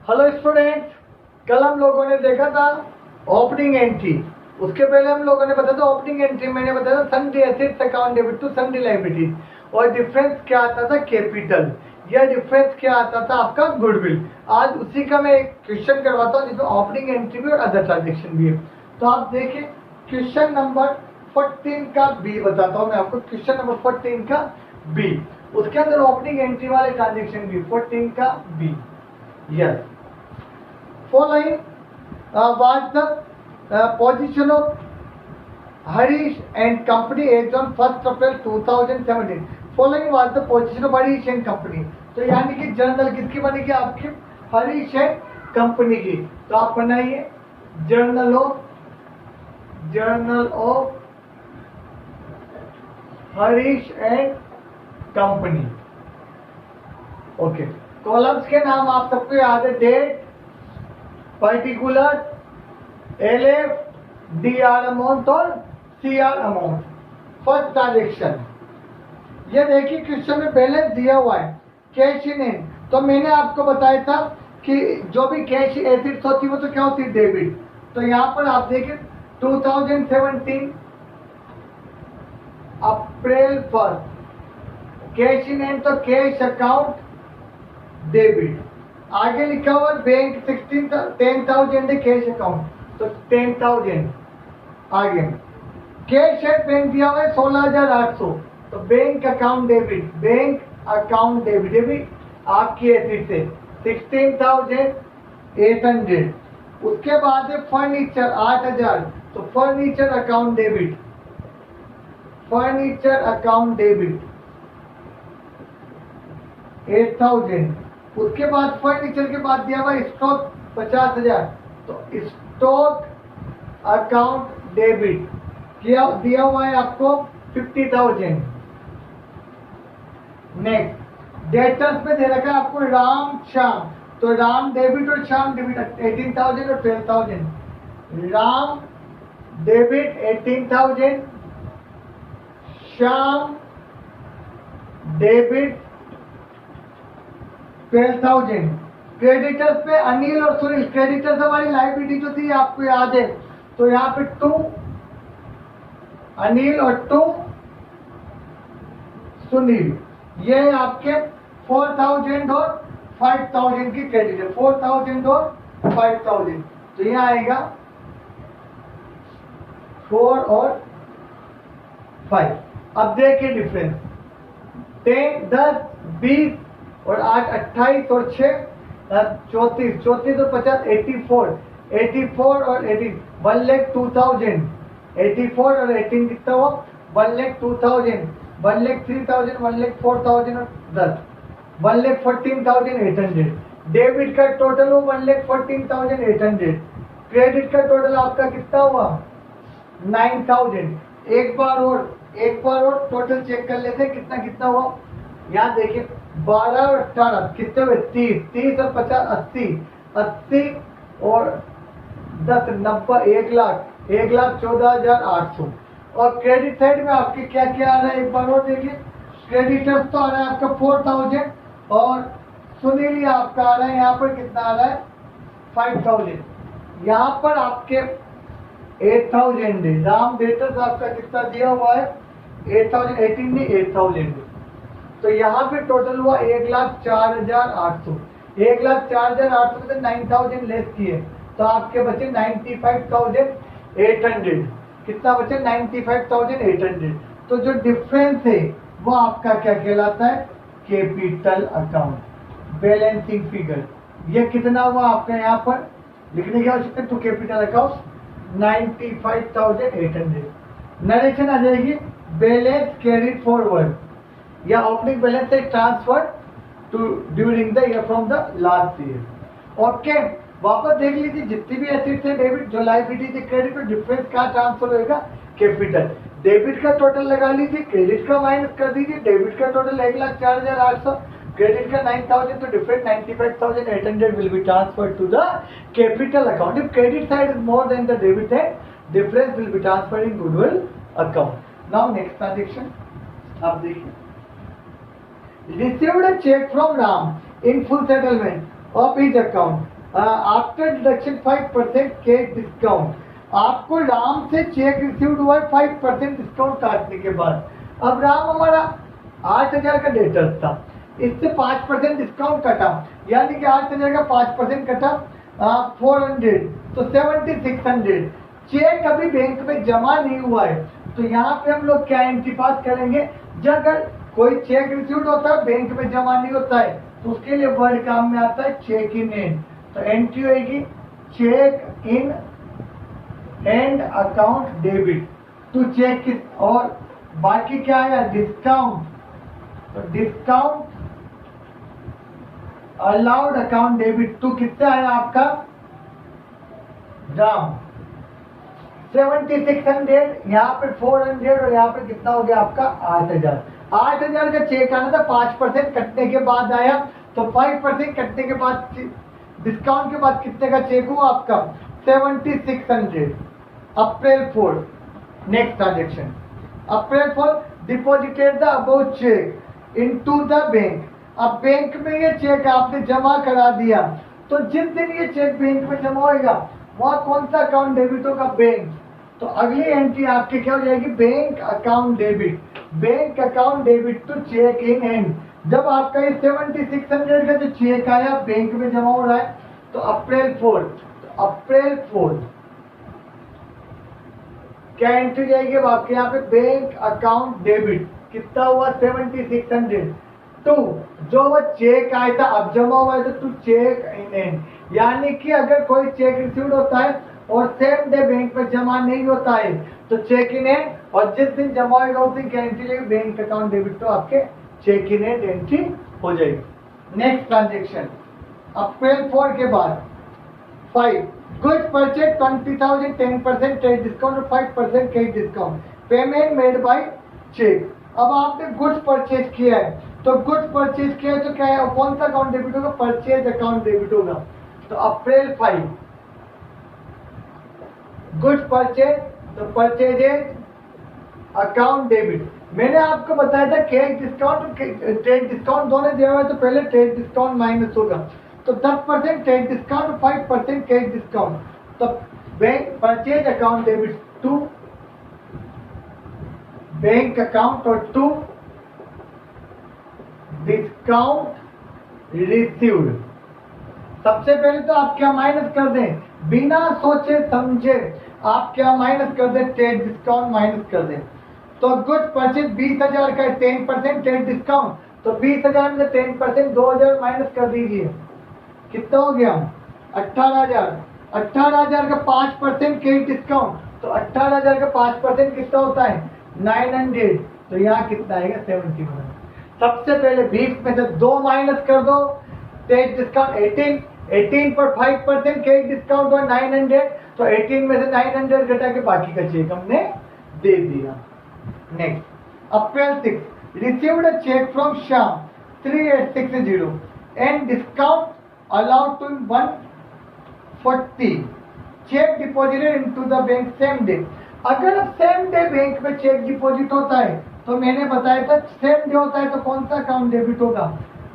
Hello students, कल हम लोगों ने देखा था ओपनिंग एंट्री। उसके पहले हम लोगों ने बताया था ओपनिंग एंट्री मैंने बताया था sundry assets account debit to sundry liability, और डिफरेंस क्या आता था कैपिटल, या डिफरेंस क्या आता था आपका गुडविल। आज उसी का मैं एक क्वेश्चन करवाता हूँ जिसमें ओपनिंग एंट्री भी और अदर ट्रांजेक्शन भी है। तो आप देखिए क्वेश्चन नंबर 14 का बी बताता हूँ मैं आपको। क्वेश्चन नंबर 14 का बी, उसके अंदर ओपनिंग एंट्री वाले ट्रांजेक्शन भी 14 का B. Yes. Following was the position of Harish and company as on 1st April 2017. Following was the position of Harish and company. तो यानी कि जर्नल किसकी बनेगी आपकी? हरीश एंड कंपनी की। तो आप बनाइए journal of Harish and company. Okay, columns के नाम आप सबको याद है, date, particular, LF, DR amount और सीआर अमाउंट। फर्स्ट ट्रांजेक्शन, ये देखिए क्वेश्चन में बैलेंस दिया हुआ है कैश इन एंड। तो मैंने आपको बताया था कि जो भी कैश एसेट्स होती है वो तो क्या होती है? डेबिट। तो यहाँ पर आप देखिए 2017 अप्रैल 1 कैश इन एंड, तो कैश अकाउंट डेबिट। आगे लिखा हुआ बैंक 10,000 है कैश अकाउंट, तो 10,000। आगे कैश है बैंक दिया हुआ है 16,800, तो bank account debit, bank account debit. ये भी आपकी एसेट से 16,800। उसके बाद है फर्नीचर 8,000, तो furniture account debit, furniture account debit 8,000। उसके बाद फर्नीचर के बाद दिया हुआ स्टॉक 50,000, तो स्टॉक अकाउंट डेबिट दिया हुआ है आपको 50,000। नेक्स्ट डेटर्स में दे रखा है आपको राम श्याम, तो राम डेबिट और श्याम डेबिट 18,000 और 12,000। Ram debit 18,000, Shyam debit 12,000। Creditors पे अनिल और सुनील, क्रेडिटर्स हमारी लायबिलिटी जो थी आपको याद है, तो यहाँ पे 2 अनिल और 2 सुनील, ये आपके 4,000 और 5,000 की क्रेडिटर, 4,000 और 5,000। तो यहाँ आएगा 4 और 5। अब देखिए डिफरेंस, 10, 10, 20 और 8, 28 और 6, 34, 34 और 50, 84, 84 और 18, 1,02,000। 84 और 18 कितना हुआ? 1,02,000, 1,03,000, 1,04,000 और 10, 1,14,800। डेबिट का टोटल हुआ 1,14,800। क्रेडिट का टोटल आपका कितना हुआ? 9,000। एक बार और टोटल चेक कर लेते हैं कितना कितना हुआ। यहाँ देखिए 12 और 18 कितने हुए? 30, 30 और 50 80, 80 और 10 90, 1,14,800। और क्रेडिट साइड में आपके क्या क्या आ रहा है एक बार और देखिए। क्रेडिटर्स तो आ रहा है आपका 4,000 और सुनील आपका आ रहा है यहाँ पर कितना आ रहा है? 5,000। यहाँ पर आपके 8,000 है। राम डेटर्स आपका कितना दिया हुआ है? 8,000, 18 नहीं 8,000। तो यहाँ पे टोटल हुआ 1,04,800। 1,04,800 में से 9,000 लेस किए तो आपके बचे 95,800। कितना बचे? 95,800। तो जो डिफरेंस है वो आपका क्या कहलाता है? Capital account, balancing figure. ये कितना हुआ आपका यहाँ पर लिखने की आवश्यकता है? To capital account 95,800। नरेशन आ जाएगी बैलेंस कैरीड फॉरवर्ड, या ओपनिंग बैलेंस से transfer to during the year from the last year. Okay, वापस देख लीजिए जितनी भी एसेट्स है डेबिट, जो लायबिलिटी थी क्रेडिट, में डिफरेंस कहाँ ट्रांसफर होगा? कैपिटल। डेबिट का टोटल लगा लीजिए, क्रेडिट का माइनस कर दीजिए। डेबिट का टोटल 1,04,800, क्रेडिट का 9,000, तो different 95,800 will be transfer to the capital account. If credit side is more than the debit side, difference will be transferred in goodwill account. Now next transaction आप देखिए, received a check from Ram in full settlement of his account after deduction 5% cash discount, आपको राम से check received हुआ है 5% discount काटने के बाद। अब राम हमारा 8,000 का डेटर्स था, इससे 5% डिस्काउंट कटा, यानी कि 8,000 का 5% कटा 400, तो 7,600। चेक अभी बैंक में जमा नहीं हुआ है, तो यहाँ पे हम लोग क्या एंट्री पास करेंगे? जब अगर कोई चेक रिसीव्ड होता है बैंक में जमा नहीं होता है, तो उसके लिए वर्ड काम में आता है चेक इन एंड। तो एंट्री होगी cheque in hand account debit to cheque किस, और बाकी क्या आया? डिस्काउंट, तो discount allowed account debit to कितना आया आपका? राम 7,600, यहाँ पे 400 और यहाँ पे कितना हो गया आपका? 8,000। 8,000 का चेक आना था, 5% कटने के बाद आया, तो 5% कटने के बाद डिस्काउंट के बाद कितने का चेक हुआ आपका? 7,600। April 4, next transaction. April 4 deposited the above cheque into the bank. अब बैंक में ये चेक आपने जमा करा दिया, तो जिस दिन ये चेक बैंक में जमा होगा वहाँ कौन सा अकाउंट डेबिट होगा? बैंक। तो अगली एंट्री आपकी क्या हो जाएगी? Bank account debit, bank account debit to cheque in hand. जब आपका ये 7,600 का जो चेक आया बैंक में जमा हो रहा है, तो अप्रैल 4, तो अप्रैल 4 क्या एंट्री जाएगी? अब आपके यहाँ पे बैंक अकाउंट डेबिट कितना हुआ? 7,600 टू जो वो चेक आया था अब जमा हुआ है, तो टू चेक इन एंड। यानी कि अगर कोई चेक रिसीव्ड होता है और सेम डे बैंक में जमा नहीं होता है, तो चेक इन एंड, और जिस दिन जमा होगा उस दिन क्या एंट्री लेगी? बैंक अकाउंट डेबिट, तो आपके चेक इन एंड एंट्री हो जाएगी। नेक्स्ट ट्रांजेक्शन अप्रैल 4 के बाद 5 गुड्स परचेज 20,000 10% ट्रेड डिस्काउंट और 5% cash discount, payment made by cheque. अब आपने गुड्स परचेज किया है, तो गुड्स परचेज किया है तो क्या है? कौन सा अकाउंट डेबिट होगा? परचेज अकाउंट डेबिट होगा। तो अप्रैल 5 गुड्स परचेज, तो परचेजेज अकाउंट डेबिट। मैंने आपको बताया था कैश डिस्काउंट और ट्रेड डिस्काउंट दोनों दिया हुआ है, तो पहले ट्रेड डिस्काउंट माइनस होगा, तो 10% ट्रेड डिस्काउंट और 5% कैश डिस्काउंट। तो bank purchase account debit to bank account और टू डिस्काउंट रिसीव्ड। सबसे पहले तो आप क्या माइनस कर दें? बिना सोचे समझे आप क्या माइनस कर दें? ट्रेड डिस्काउंट माइनस कर दें। तो गुड्स परचेज 20,000 का 10% ट्रेड डिस्काउंट, तो 20,000 में 10% 2,000 माइनस कर दीजिए, कितना हो गया? 18,000। 18,000 का 5% कैश डिस्काउंट, तो 18,000 का 5% कितना होता है? 900। तो यहाँ कितना आएगा? 71। सबसे पहले 20 में से 2 माइनस कर दो, कैश डिस्काउंट 18 पर 5% कैश डिस्काउंट और 900, तो 18 में से 900 घटा के बाकी का चेक हमने दे दिया। Next April 6 received a cheque from Shyam 3860 and discount allowed to 140, cheque deposited into the bank same day. अगर सेम डे बैंक में चेक डिपॉजिट होता है, तो मैंने बताया था सेम डे होता है तो कौन सा अकाउंट डेबिट होगा?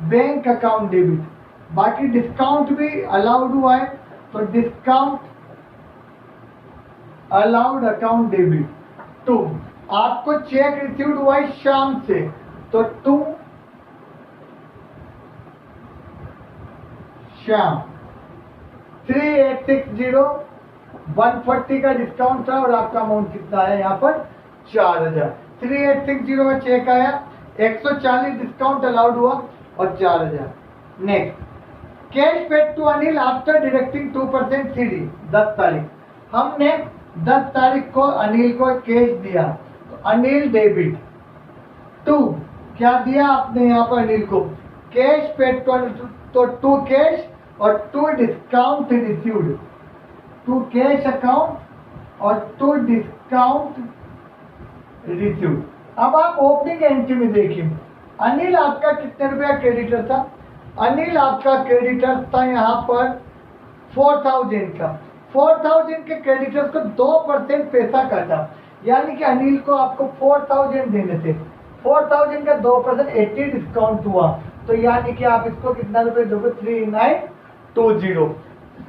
Bank account debit. बाकी डिस्काउंट भी अलाउड हुआ है, तो discount allowed account debit to, आपको चेक रिसीव्ड हुआ है शाम से, तो टू श्याम 3860, 140 का डिस्काउंट था और आपका अमाउंट कितना आया यहाँ पर? 4,000। 3860 में चेक आया, 140 डिस्काउंट अलाउड हुआ और 4,000। Next cash paid to Anil after deducting 2% CD 10 तारीख। हमने 10 तारीख को अनिल को कैश दिया, तो अनिल डेबिट टू क्या दिया आपने यहाँ पर अनिल को? कैश पेड टू, तो टू कैश और to discount received, to cash account और टू डिस्काउंट रिसीव्ड। अब आप ओपनिंग एंट्री में देखिए, अनिल आपका कितने रुपया क्रेडिटर था? अनिल आपका क्रेडिटर था यहाँ पर 4,000 का। 4,000 के क्रेडिटर्स को 2% पैसा काटा, यानी कि अनिल को आपको 4,000 देने थे। 4,000 का 2% 80 डिस्काउंट हुआ, तो यानी कि आप इसको कितना रुपए दोगे? 3920।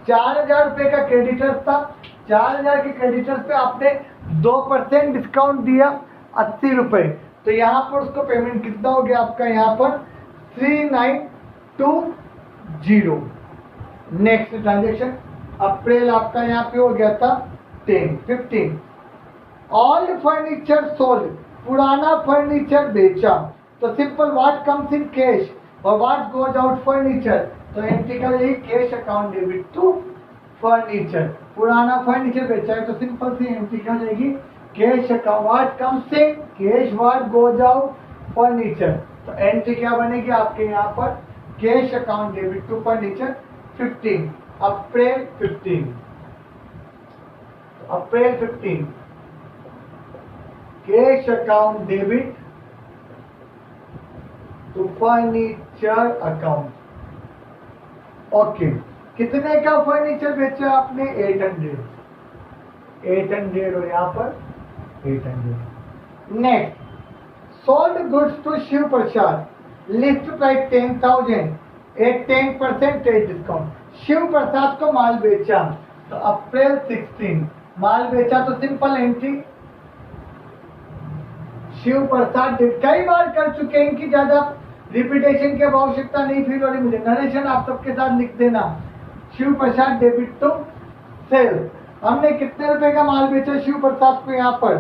4,000 रुपये का क्रेडिटर्स था, 4,000 के क्रेडिटर्स पे आपने 2% डिस्काउंट दिया 80 रुपये, तो यहाँ पर उसको पेमेंट कितना हो गया आपका यहाँ पर 3920। नेक्स्ट ट्रांजेक्शन अप्रैल आपका यहाँ पे हो गया था 15। ऑल फर्नीचर सोल्ड, पुराना फर्नीचर बेचा, तो simple what comes in cash और व्हाट गोज आउट फर्नीचर, तो एंट्री का यही cash account debit to furniture. पुराना फर्नीचर बेचा है तो सिंपल सी एंट्री क्या जाएगी cash account, what comes in cash, what goes out furniture, तो एंट्री क्या बनेगी आपके यहाँ पर cash account debit to furniture 15 April 15। April 15 cash account debit to furniture account. Okay, कितने का फर्नीचर बेचा आपने 800 और यहाँ पर 800। Next sold goods to Shiv Prasad, list price 10,000 at 10% trade discount. Shiv Prasad को माल बेचा, तो अप्रैल 16 माल बेचा, तो सिंपल एंट्री शिव प्रसाद कई बार कर चुके हैं, इनकी ज्यादा रिपीटेशन की आवश्यकता नहीं फील हो रही मुझे, नरेशन आप सबके साथ लिख देना। शिव प्रसाद डेबिट टू सेल, हमने कितने रुपए का माल बेचा शिव प्रसाद को यहाँ पर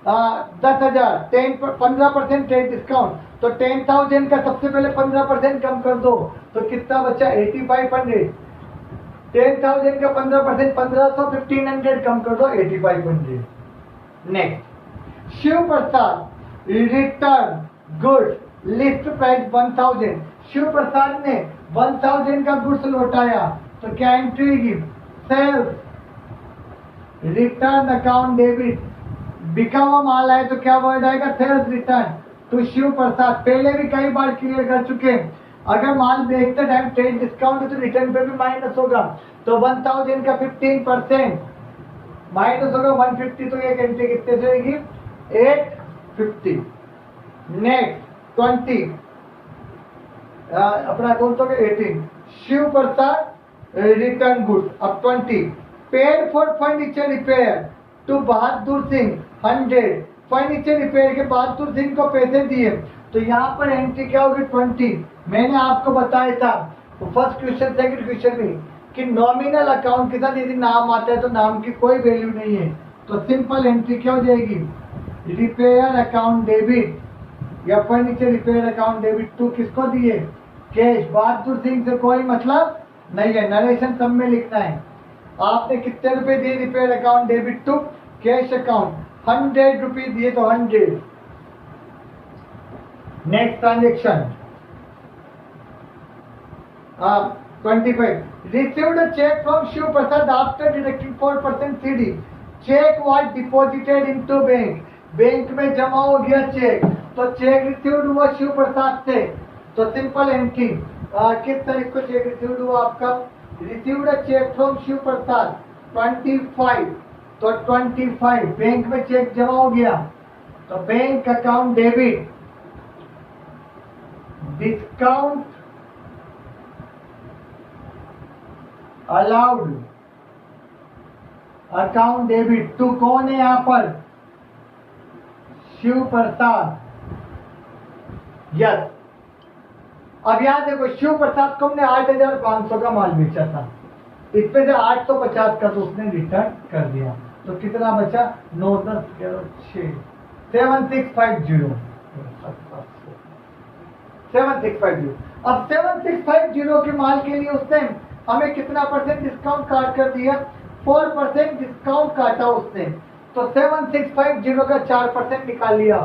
10,000, 15% ट्रेड डिस्काउंट, तो 10,000 का सबसे पहले 15% कम कर दो, तो कितना बचा 8500। 10,000 का 15% 1500, 1500 कम कर दो 8500। Next Shiv Prasad return goods, list price 1000, Shiv Prasad ने 1000 का गुड्स लौटाया, तो क्या एंट्री होगी सेल्स रिटर्न अकाउंट डेबिट, बिका हुआ माल आए तो क्या वर्ड आएगा सेल्स रिटर्न टू शिव प्रसाद। पहले भी कई बार क्लियर कर चुके हैं, अगर माल बेचते टाइम ट्रेड डिस्काउंट है तो रिटर्न पे भी माइनस होगा, तो 1000 का 15% माइनस होगा 150, तो एक एंट्री कितने से होगी 850। नेक्स्ट 20 अपना कौन सा 18 शिव प्रसाद रिटर्न गुड्स, अब 20 paid for furniture repair to Bahadur Singh 100, furniture repair के बहादुर सिंह को पैसे दिए, तो यहाँ पर एंट्री क्या होगी 20। मैंने आपको बताया था फर्स्ट क्वेश्चन सेकंड क्वेश्चन में कि नॉमिनल अकाउंट के साथ यदि नाम आता है तो नाम की कोई वैल्यू नहीं है, तो सिंपल एंट्री क्या हो जाएगी रिपेयर अकाउंट डेबिट या furniture repair account debit to किसको दिए कैश, बहादुर सिंह से कोई मतलब नहीं है, नरेशन सब में लिखना है। आपने कितने रुपए दिए repair account debit to cash account 100 रुपये दिए, तो 100। Next transaction 25 received a check from Shiv Prasad after deducting 4% CD, check was deposited into bank, bank में जमा हो गया चेक, तो चेक रिसीव्ड हुआ शिव प्रसाद से, तो सिंपल एंट्री किस तारीख को चेक रिसीव्ड हुआ आपका received a cheque from Shiv Prasad 25, तो 25 बैंक में चेक जमा हो गया, तो bank account debit discount allowed account debit to कौन है यहाँ पर शिव प्रसाद, यस। अब यहाँ देखो शिव प्रसाद को हमने 8,500 का माल बेचा था, इसमें से 850 का तो उसने रिटर्न कर दिया, तो कितना बचा 9 10 11 6 7650 7650। अब 7650 के माल के लिए उसने हमें कितना परसेंट डिस्काउंट काट कर दिया 4% डिस्काउंट काटा उसने, तो 7650 का 4% निकाल लिया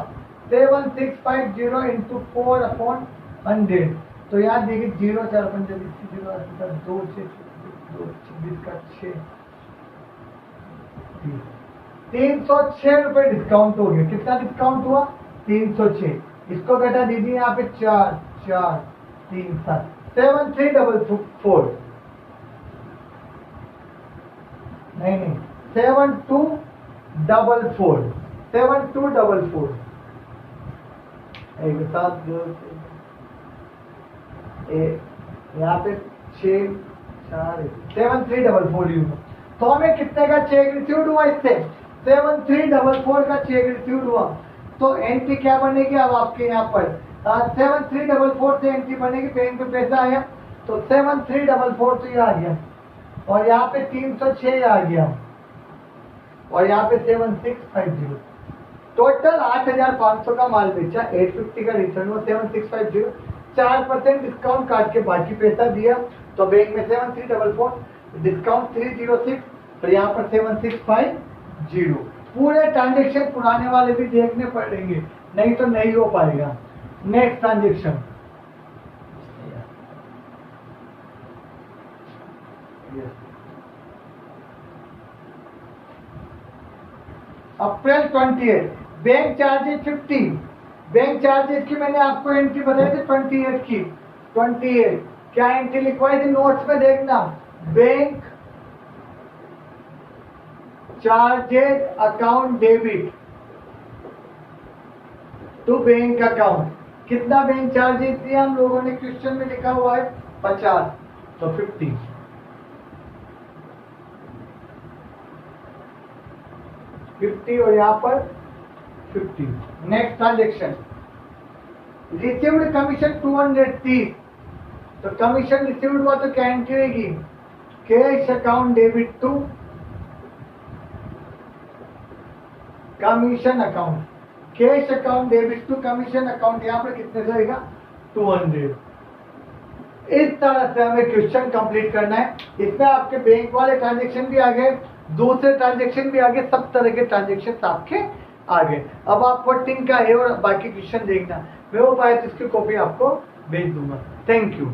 7650 इंटू 4/100, तो यहाँ देखिए 0 4 5 0 2 6 2 26 का 6 306 रुपए डिस्काउंट हो गया। कितना डिस्काउंट हुआ 306, इसको घटा दीजिए यहाँ पे 4 4 3 7 7344 नहीं 7244 7244 एक साथ यहाँ पे 6 7344 तो हमें कितने का चेक रिसीव्ड हुआ इससे 7344 का चेक रिसीव्ड हुआ। तो एंट्री क्या बनेगी अब आपके यहाँ पर 7344 से एंट्री बनेगी, बैंक में पैसा आया तो 7344 तो ये आ गया और यहाँ पे 306 आ गया और यहाँ पे 7650 टोटल 8500 का माल बेचा, 850 का रिटर्न हुआ, 7650 4% डिस्काउंट काट के बाकी पैसा दिया तो बैंक में 7344 डिस्काउंट 306 और यहाँ पर 7650। पूरे ट्रांजेक्शन पुराने वाले भी देखने पड़ेंगे, नहीं तो नहीं हो पाएगा। नेक्स्ट ट्रांजेक्शन अप्रैल 28 बैंक चार्जेस 50, बैंक चार्जेस की मैंने आपको एंट्री बताई थी 28 की। 28 क्या एंट्री लिखवाई थी नोट्स में देखना, bank charges account debit to bank account. कितना बैंक चार्जेस दिया हम लोगों ने, क्वेश्चन में लिखा हुआ है 50 तो 50 और यहाँ पर 50। नेक्स्ट ट्रांजेक्शन रिसीव्ड कमीशन 230 तो कमीशन रिसीव्ड हुआ तो क्या एंट्री रहेगी, cash account debit to commission account, cash account debit to commission account. यहाँ पर कितने से रहेगा 200। इस तरह से हमें क्वेश्चन कंप्लीट करना है। इसमें आपके बैंक वाले ट्रांजेक्शन भी आ गए, दूसरे ट्रांजेक्शन भी आ गए, सब तरह के ट्रांजेक्शन आपके आ गए। अब आप 14 का है और बाकी क्वेश्चन देखना, मैं वो पाए तो इसकी कॉपी आपको भेज दूंगा। Thank you.